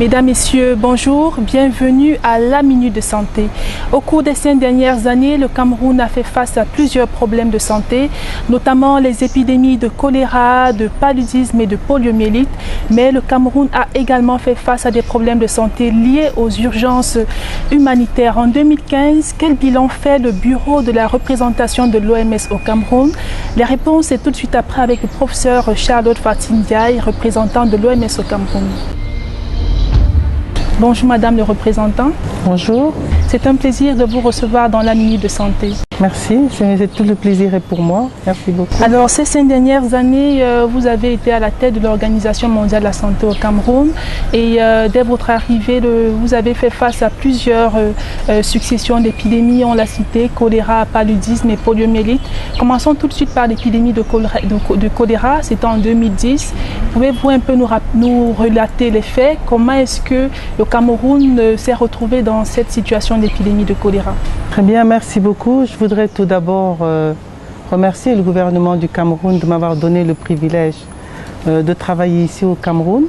Mesdames, Messieurs, bonjour, bienvenue à la Minute de Santé. Au cours des 5 dernières années, le Cameroun a fait face à plusieurs problèmes de santé, notamment les épidémies de choléra, de paludisme et de poliomyélite. Mais le Cameroun a également fait face à des problèmes de santé liés aux urgences humanitaires. En 2015, quel bilan fait le bureau de la représentation de l'OMS au Cameroun? Les réponses c'est tout de suite après avec le professeur Charlotte Fatim-Diaye, représentant de l'OMS au Cameroun. Bonjour Madame le représentant. Bonjour. C'est un plaisir de vous recevoir dans la Minute de Santé. Merci, tout le plaisir est pour moi. Merci beaucoup. Alors ces 5 dernières années, vous avez été à la tête de l'Organisation mondiale de la santé au Cameroun et dès votre arrivée, vous avez fait face à plusieurs successions d'épidémies, on l'a cité, choléra, paludisme et poliomyélite. Commençons tout de suite par l'épidémie de choléra, c'était en 2010. Pouvez-vous un peu nous relater les faits? Comment est-ce que le Cameroun s'est retrouvé dans cette situation d'épidémie de choléra? Très bien, merci beaucoup. Je voudrais tout d'abord remercier le gouvernement du Cameroun de m'avoir donné le privilège de travailler ici au Cameroun.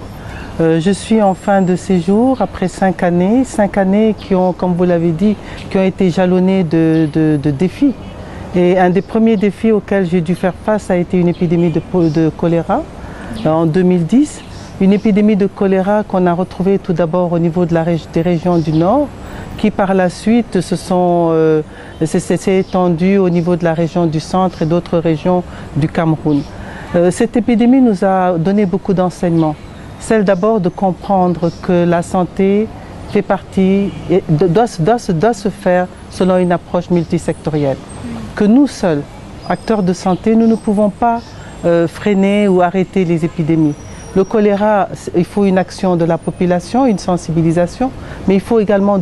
Je suis en fin de séjour après 5 années qui ont, comme vous l'avez dit, qui ont été jalonnées de défis. Et un des premiers défis auxquels j'ai dû faire face a été une épidémie de choléra en 2010. Une épidémie de choléra qu'on a retrouvée tout d'abord au niveau des régions du Nord, qui par la suite s'est étendue au niveau de la région du Centre et d'autres régions du Cameroun. Cette épidémie nous a donné beaucoup d'enseignements. Celle d'abord de comprendre que la santé fait partie, doit se faire selon une approche multisectorielle. Que nous seuls, acteurs de santé, nous ne pouvons pas freiner ou arrêter les épidémies. Le choléra, il faut une action de la population, une sensibilisation, mais il faut également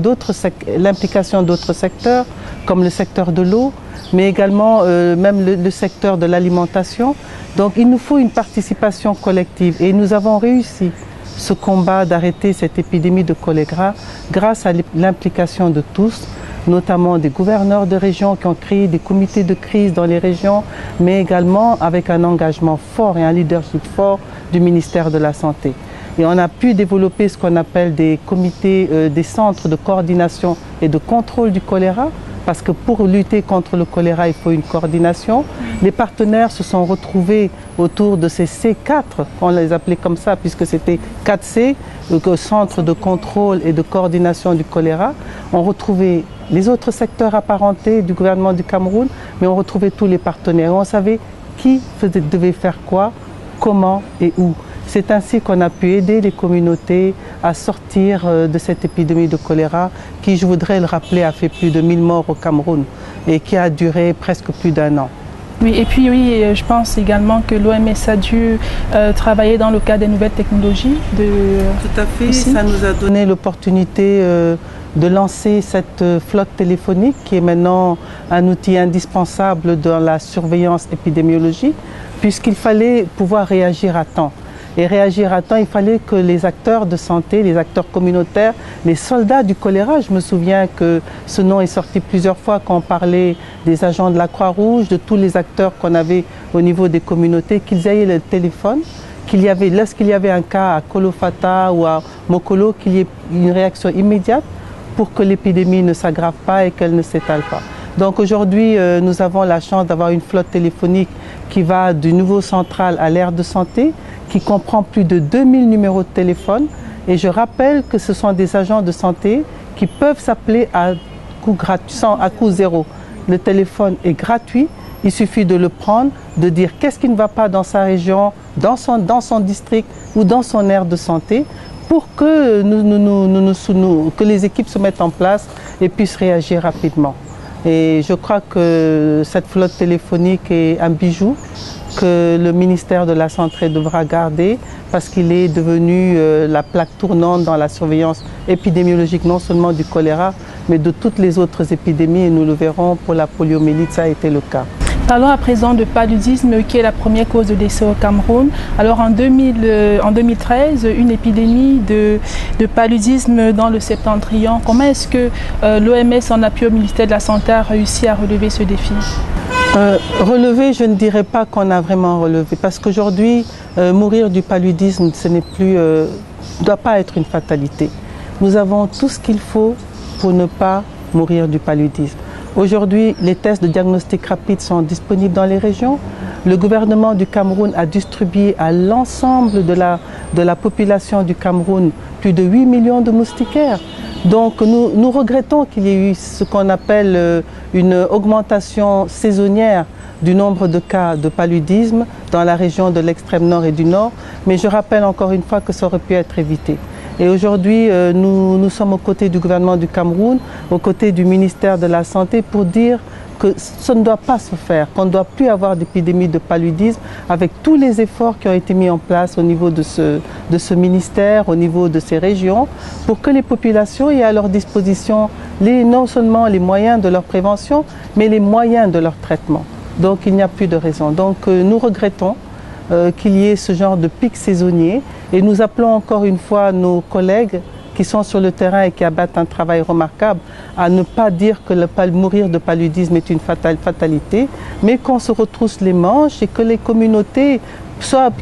l'implication d'autres secteurs, comme le secteur de l'eau, mais également même le secteur de l'alimentation. Donc il nous faut une participation collective et nous avons réussi ce combat d'arrêter cette épidémie de choléra grâce à l'implication de tous, notamment des gouverneurs de régions qui ont créé des comités de crise dans les régions, mais également avec un engagement fort et un leadership fort du ministère de la Santé. Et on a pu développer ce qu'on appelle des comités, des centres de coordination et de contrôle du choléra, parce que pour lutter contre le choléra, il faut une coordination. Les partenaires se sont retrouvés autour de ces C4, on les appelait comme ça, puisque c'était 4C, le centre de contrôle et de coordination du choléra. On retrouvait les autres secteurs apparentés du gouvernement du Cameroun, mais on retrouvait tous les partenaires. On savait qui devait faire quoi, comment et où. C'est ainsi qu'on a pu aider les communautés à sortir de cette épidémie de choléra qui, je voudrais le rappeler, a fait plus de 1000 morts au Cameroun et qui a duré presque plus d'1 an. Oui, et puis oui, je pense également que l'OMS a dû travailler dans le cadre des nouvelles technologies. Tout à fait, aussi. Ça nous a donné l'opportunité de lancer cette flotte téléphonique qui est maintenant un outil indispensable dans la surveillance épidémiologique, puisqu'il fallait pouvoir réagir à temps. Et réagir à temps, il fallait que les acteurs de santé, les acteurs communautaires, les soldats du choléra, je me souviens que ce nom est sorti plusieurs fois quand on parlait des agents de la Croix-Rouge, de tous les acteurs qu'on avait au niveau des communautés, qu'ils aient le téléphone, lorsqu'il y avait un cas à Kolofata ou à Mokolo, qu'il y ait une réaction immédiate pour que l'épidémie ne s'aggrave pas et qu'elle ne s'étale pas. Donc aujourd'hui, nous avons la chance d'avoir une flotte téléphonique qui va du niveau central à l'aire de santé, qui comprend plus de 2000 numéros de téléphone. Et je rappelle que ce sont des agents de santé qui peuvent s'appeler à coût zéro. Le téléphone est gratuit, il suffit de le prendre, de dire qu'est-ce qui ne va pas dans sa région, dans son district ou dans son aire de santé, pour que, que les équipes se mettent en place et puissent réagir rapidement. Et je crois que cette flotte téléphonique est un bijou que le ministère de la Santé devra garder parce qu'il est devenu la plaque tournante dans la surveillance épidémiologique non seulement du choléra, mais de toutes les autres épidémies et nous le verrons pour la poliomyélite, ça a été le cas. Parlons à présent de paludisme qui est la première cause de décès au Cameroun. Alors en 2013, une épidémie de paludisme dans le Septentrion. Comment est-ce que l'OMS en appui au ministère de la Santé a réussi à relever ce défi? Relever, je ne dirais pas qu'on a vraiment relevé, parce qu'aujourd'hui, mourir du paludisme, ce n'est plus, ne doit pas être une fatalité. Nous avons tout ce qu'il faut pour ne pas mourir du paludisme. Aujourd'hui, les tests de diagnostic rapide sont disponibles dans les régions. Le gouvernement du Cameroun a distribué à l'ensemble de la population du Cameroun plus de 8 millions de moustiquaires. Donc nous regrettons qu'il y ait eu ce qu'on appelle une augmentation saisonnière du nombre de cas de paludisme dans la région de l'extrême nord et du nord, mais je rappelle encore une fois que ça aurait pu être évité. Et aujourd'hui, nous sommes aux côtés du gouvernement du Cameroun, aux côtés du ministère de la Santé pour dire que ça ne doit pas se faire, qu'on ne doit plus avoir d'épidémie de paludisme avec tous les efforts qui ont été mis en place au niveau de ce ministère, au niveau de ces régions, pour que les populations aient à leur disposition non seulement les moyens de leur prévention, mais les moyens de leur traitement. Donc il n'y a plus de raison. Donc nous regrettons qu'il y ait ce genre de pic saisonnier et nous appelons encore une fois nos collègues qui sont sur le terrain et qui abattent un travail remarquable, à ne pas dire que mourir de paludisme est une fatalité, mais qu'on se retrousse les manches et que les communautés,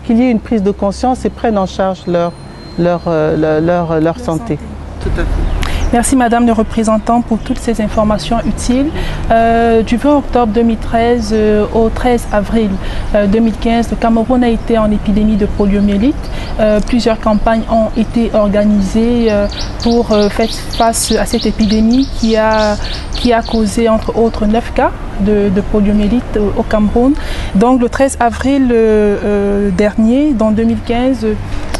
qu'il y ait une prise de conscience et prennent en charge leur santé. Tout à fait. Merci Madame le représentant pour toutes ces informations utiles. Du 20 octobre 2013 au 13 avril 2015, le Cameroun a été en épidémie de poliomyélite. Plusieurs campagnes ont été organisées pour faire face à cette épidémie qui a causé entre autres 9 cas de poliomyélite au Cameroun. Donc le 13 avril dernier, dans 2015,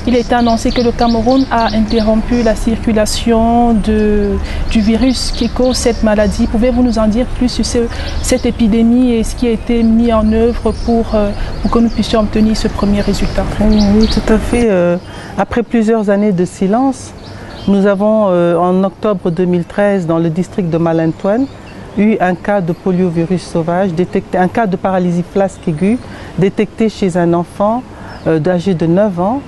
il a été annoncé que le Cameroun a interrompu la circulation du virus qui cause cette maladie. Pouvez-vous nous en dire plus sur cette épidémie et ce qui a été mis en œuvre pour que nous puissions obtenir ce premier résultat? Oui, tout à fait. Après plusieurs années de silence, nous avons en octobre 2013 dans le district de Malantoine eu un cas de poliovirus sauvage, un cas de paralysie flasque aiguë détecté chez un enfant âgé de 9 ans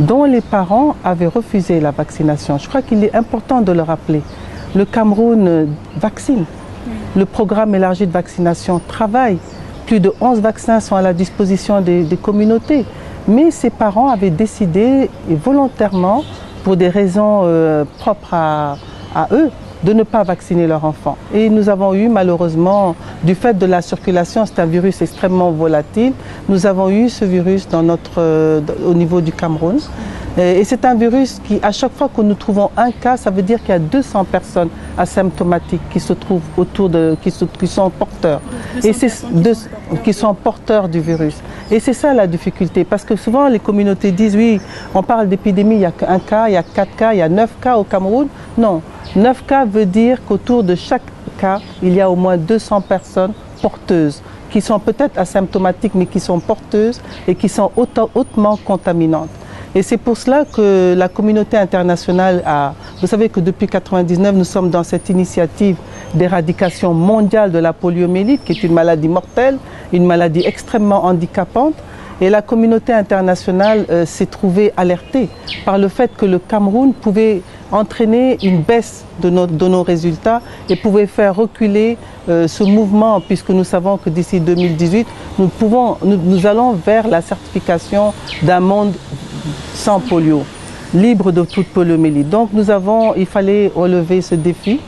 dont les parents avaient refusé la vaccination. Je crois qu'il est important de le rappeler. Le Cameroun vaccine. Le programme élargi de vaccination travaille. Plus de 11 vaccins sont à la disposition des communautés. Mais ces parents avaient décidé volontairement, pour des raisons propres à eux, de ne pas vacciner leurs enfants. Et nous avons eu malheureusement, du fait de la circulation, c'est un virus extrêmement volatile, nous avons eu ce virus au niveau du Cameroun. Et c'est un virus qui, à chaque fois que nous trouvons un cas, ça veut dire qu'il y a 200 personnes asymptomatiques qui se trouvent autour qui sont porteurs. Qui sont porteurs du virus. Et c'est ça la difficulté, parce que souvent les communautés disent, oui, on parle d'épidémie, il n'y a qu'un cas, il y a 4 cas, il y a 9 cas au Cameroun. Non, 9 cas veut dire qu'autour de chaque cas, il y a au moins 200 personnes porteuses, qui sont peut-être asymptomatiques, mais qui sont porteuses et qui sont hautement contaminantes. Et c'est pour cela que la communauté internationale vous savez que depuis 1999, nous sommes dans cette initiative d'éradication mondiale de la poliomyélite, qui est une maladie mortelle, une maladie extrêmement handicapante. Et la communauté internationale s'est trouvée alertée par le fait que le Cameroun pouvait entraîner une baisse de nos résultats et pouvait faire reculer ce mouvement, puisque nous savons que d'ici 2018, nous allons vers la certification d'un monde sans polio, libre de toute poliomyélite. Donc il fallait relever ce défi.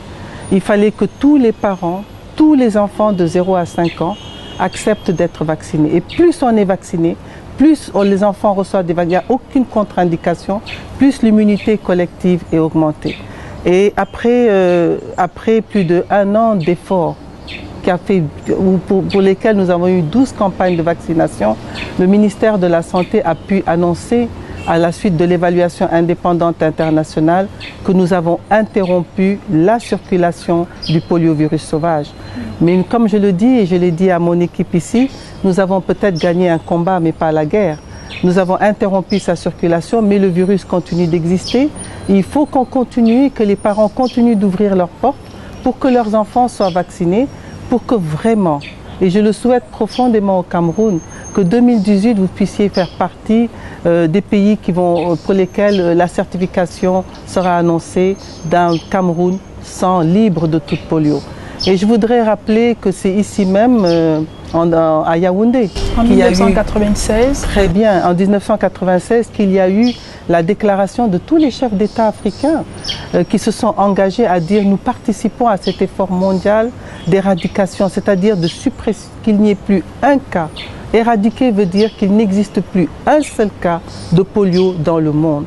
Il fallait que tous les parents, tous les enfants de 0 à 5 ans acceptent d'être vaccinés. Et plus on est vacciné, plus les enfants reçoivent des vaccins, il n'y a aucune contre-indication, plus l'immunité collective est augmentée. Et après plus d'1 an d'efforts, pour lesquels nous avons eu 12 campagnes de vaccination, le ministère de la Santé a pu annoncer, à la suite de l'évaluation indépendante internationale, que nous avons interrompu la circulation du poliovirus sauvage. Mais comme je le dis, et je l'ai dit à mon équipe ici, nous avons peut-être gagné un combat, mais pas la guerre. Nous avons interrompu sa circulation, mais le virus continue d'exister. Il faut qu'on continue, que les parents continuent d'ouvrir leurs portes pour que leurs enfants soient vaccinés, pour que vraiment, et je le souhaite profondément au Cameroun, que 2018, vous puissiez faire partie des pays pour lesquels la certification sera annoncée d'un Cameroun libre de toute polio. Et je voudrais rappeler que c'est ici même, à Yaoundé, en 1996. Très bien, en 1996, qu'il y a eu la déclaration de tous les chefs d'État africains qui se sont engagés à dire nous participons à cet effort mondial d'éradication, c'est-à-dire de suppression, qu'il n'y ait plus un cas. Éradiquer veut dire qu'il n'existe plus un seul cas de polio dans le monde.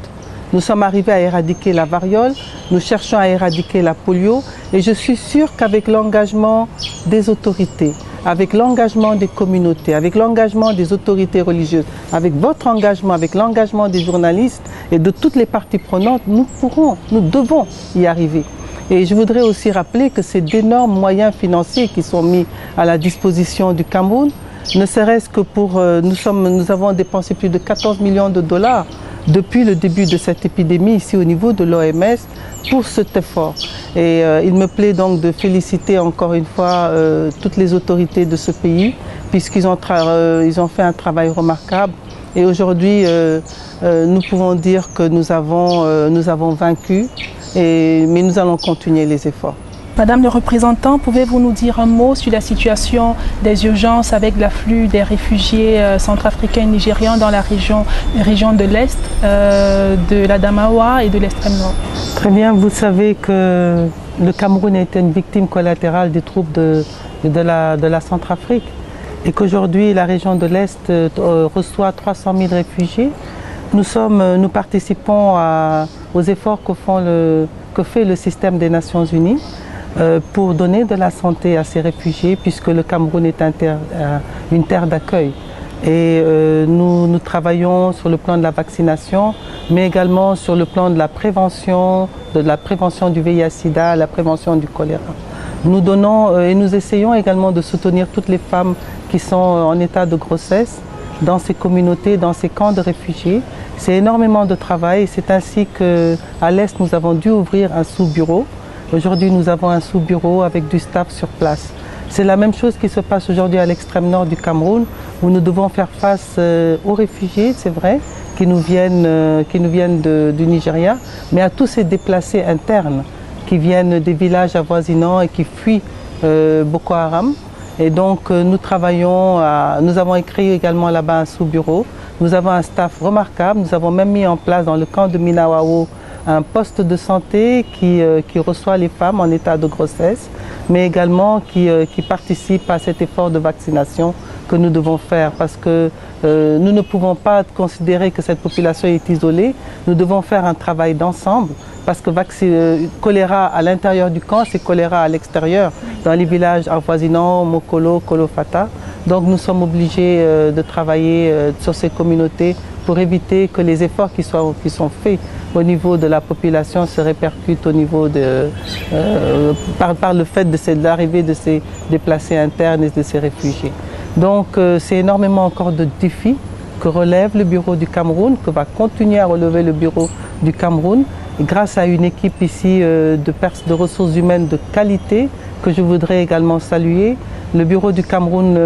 Nous sommes arrivés à éradiquer la variole, nous cherchons à éradiquer la polio et je suis sûre qu'avec l'engagement des autorités, avec l'engagement des communautés, avec l'engagement des autorités religieuses, avec votre engagement, avec l'engagement des journalistes et de toutes les parties prenantes, nous devons y arriver. Et je voudrais aussi rappeler que c'est d'énormes moyens financiers qui sont mis à la disposition du Cameroun, ne serait-ce que pour... Nous avons dépensé plus de 14 millions de dollars depuis le début de cette épidémie ici au niveau de l'OMS pour cet effort. Et il me plaît donc de féliciter encore une fois toutes les autorités de ce pays puisqu'ils ont fait un travail remarquable. Et aujourd'hui, nous pouvons dire que nous avons vaincu, mais nous allons continuer les efforts. Madame le représentant, pouvez-vous nous dire un mot sur la situation des urgences avec l'afflux des réfugiés centrafricains et nigérians dans la région de l'Est, de l'Adamawa et de l'extrême nord? Très bien, vous savez que le Cameroun a été une victime collatérale des troupes de la Centrafrique et qu'aujourd'hui la région de l'Est reçoit 300 000 réfugiés. Nous participons aux efforts que fait le système des Nations Unies pour donner de la santé à ces réfugiés puisque le Cameroun est une terre d'accueil. Et nous travaillons sur le plan de la vaccination, mais également sur le plan de la prévention du VIH-Sida, la prévention du choléra. Nous donnons et nous essayons également de soutenir toutes les femmes qui sont en état de grossesse dans ces communautés, dans ces camps de réfugiés. C'est énormément de travail et c'est ainsi qu'à l'Est, nous avons dû ouvrir un sous-bureau. Aujourd'hui, nous avons un sous-bureau avec du staff sur place. C'est la même chose qui se passe aujourd'hui à l'extrême nord du Cameroun, où nous devons faire face aux réfugiés, c'est vrai, qui nous viennent du Nigeria, mais à tous ces déplacés internes qui viennent des villages avoisinants et qui fuient Boko Haram. Et donc, nous avons créé également là-bas un sous-bureau. Nous avons un staff remarquable. Nous avons même mis en place dans le camp de Minawao un poste de santé qui reçoit les femmes en état de grossesse, mais également qui participe à cet effort de vaccination que nous devons faire parce que nous ne pouvons pas considérer que cette population est isolée. Nous devons faire un travail d'ensemble parce que choléra à l'intérieur du camp, c'est choléra à l'extérieur, dans les villages avoisinants, Mokolo, Kolofata. Donc nous sommes obligés de travailler sur ces communautés pour éviter que les efforts qui sont faits au niveau de la population se répercutent au niveau par le fait de l'arrivée de ces déplacés internes et de ces réfugiés. Donc c'est énormément encore de défis que relève le bureau du Cameroun, que va continuer à relever le bureau du Cameroun, grâce à une équipe ici de ressources humaines de qualité que je voudrais également saluer. Le bureau du Cameroun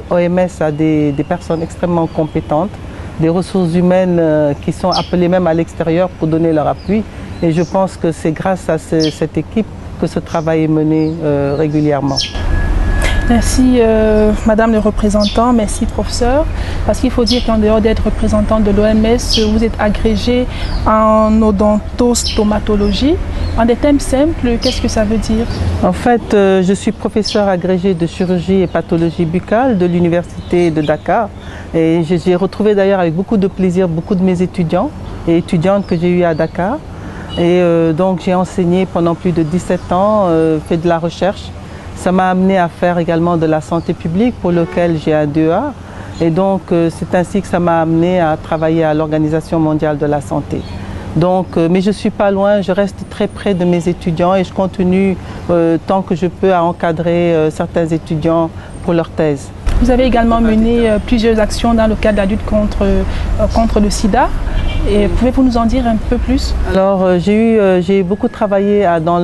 OMS a des personnes extrêmement compétentes, des ressources humaines qui sont appelées même à l'extérieur pour donner leur appui. Et je pense que c'est grâce à cette équipe que ce travail est mené régulièrement. Merci Madame le représentant, merci professeur. Parce qu'il faut dire qu'en dehors d'être représentant de l'OMS, vous êtes agrégé en odontostomatologie. En des termes simples, qu'est-ce que ça veut dire? En fait, je suis professeur agrégé de chirurgie et pathologie buccale de l'université de Dakar. Et j'ai retrouvé d'ailleurs avec beaucoup de plaisir beaucoup de mes étudiants et étudiantes que j'ai eu à Dakar. Et donc j'ai enseigné pendant plus de 17 ans, fait de la recherche. Ça m'a amené à faire également de la santé publique pour lequel j'ai un DEA. Et donc c'est ainsi que ça m'a amené à travailler à l'Organisation mondiale de la santé. Donc, mais je ne suis pas loin, je reste très près de mes étudiants et je continue tant que je peux à encadrer certains étudiants pour leur thèse. Vous avez également mené plusieurs actions dans le cadre de la lutte contre le sida. Pouvez-vous nous en dire un peu plus? Alors, j'ai beaucoup travaillé dans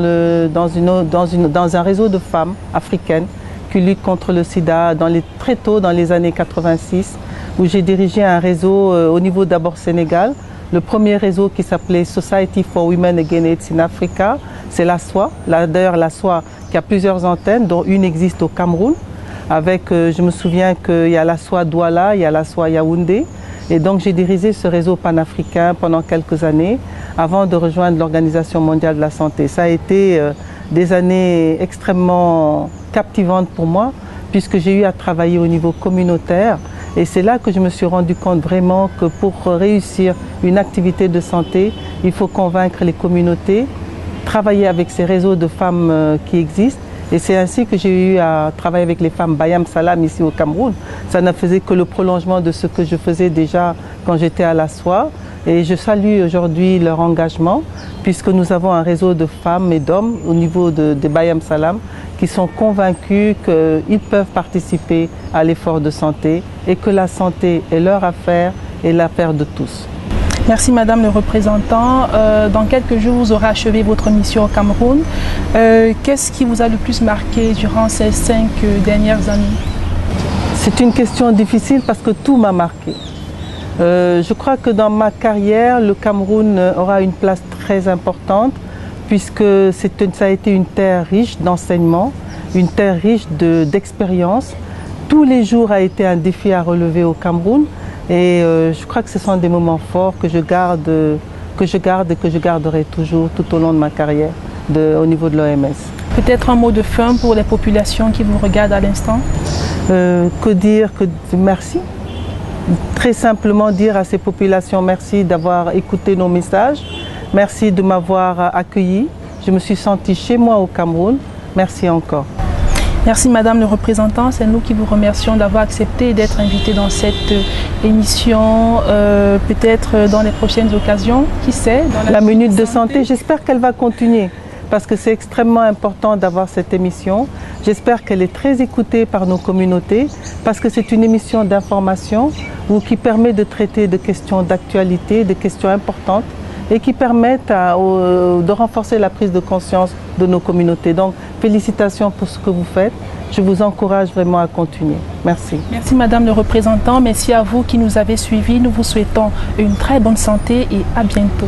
un réseau de femmes africaines qui luttent contre le sida très tôt dans les années 86, où j'ai dirigé un réseau au niveau d'abord Sénégal, le premier réseau qui s'appelait Society for Women Against AIDS in Africa. C'est la SOA, d'ailleurs la SOA qui a plusieurs antennes, dont une existe au Cameroun. Avec, je me souviens qu'il y a la SOA Douala, il y a la SOA Yaoundé. Et donc j'ai dirigé ce réseau panafricain pendant quelques années avant de rejoindre l'Organisation mondiale de la santé. Ça a été des années extrêmement captivantes pour moi puisque j'ai eu à travailler au niveau communautaire. Et c'est là que je me suis rendu compte vraiment que pour réussir une activité de santé, il faut convaincre les communautés, travailler avec ces réseaux de femmes qui existent. Et c'est ainsi que j'ai eu à travailler avec les femmes Bayam Salam ici au Cameroun. Ça ne faisait que le prolongement de ce que je faisais déjà quand j'étais à la SOA. Et je salue aujourd'hui leur engagement puisque nous avons un réseau de femmes et d'hommes au niveau de Bayam Salam qui sont convaincus qu'ils peuvent participer à l'effort de santé et que la santé est leur affaire et l'affaire de tous. Merci Madame le représentant. Dans quelques jours, vous aurez achevé votre mission au Cameroun. Qu'est-ce qui vous a le plus marqué durant ces 5 dernières années? C'est une question difficile parce que tout m'a marqué. Je crois que dans ma carrière, le Cameroun aura une place très importante puisque ça a été une terre riche d'enseignement, une terre riche d'expérience. Tous les jours a été un défi à relever au Cameroun. Et je crois que ce sont des moments forts que je garde et que je garderai toujours tout au long de ma carrière au niveau de l'OMS. Peut-être un mot de fin pour les populations qui vous regardent à l'instant? Que dire? Merci. Très simplement dire à ces populations merci d'avoir écouté nos messages. Merci de m'avoir accueilli. Je me suis sentie chez moi au Cameroun. Merci encore. Merci Madame le représentant, c'est nous qui vous remercions d'avoir accepté d'être invité dans cette émission, peut-être dans les prochaines occasions, qui sait. Dans la minute de santé, j'espère qu'elle va continuer parce que c'est extrêmement important d'avoir cette émission. J'espère qu'elle est très écoutée par nos communautés parce que c'est une émission d'information qui permet de traiter de questions d'actualité, des questions importantes et qui permettent de renforcer la prise de conscience de nos communautés. Donc, félicitations pour ce que vous faites. Je vous encourage vraiment à continuer. Merci. Merci Madame le représentant. Merci à vous qui nous avez suivis. Nous vous souhaitons une très bonne santé et à bientôt.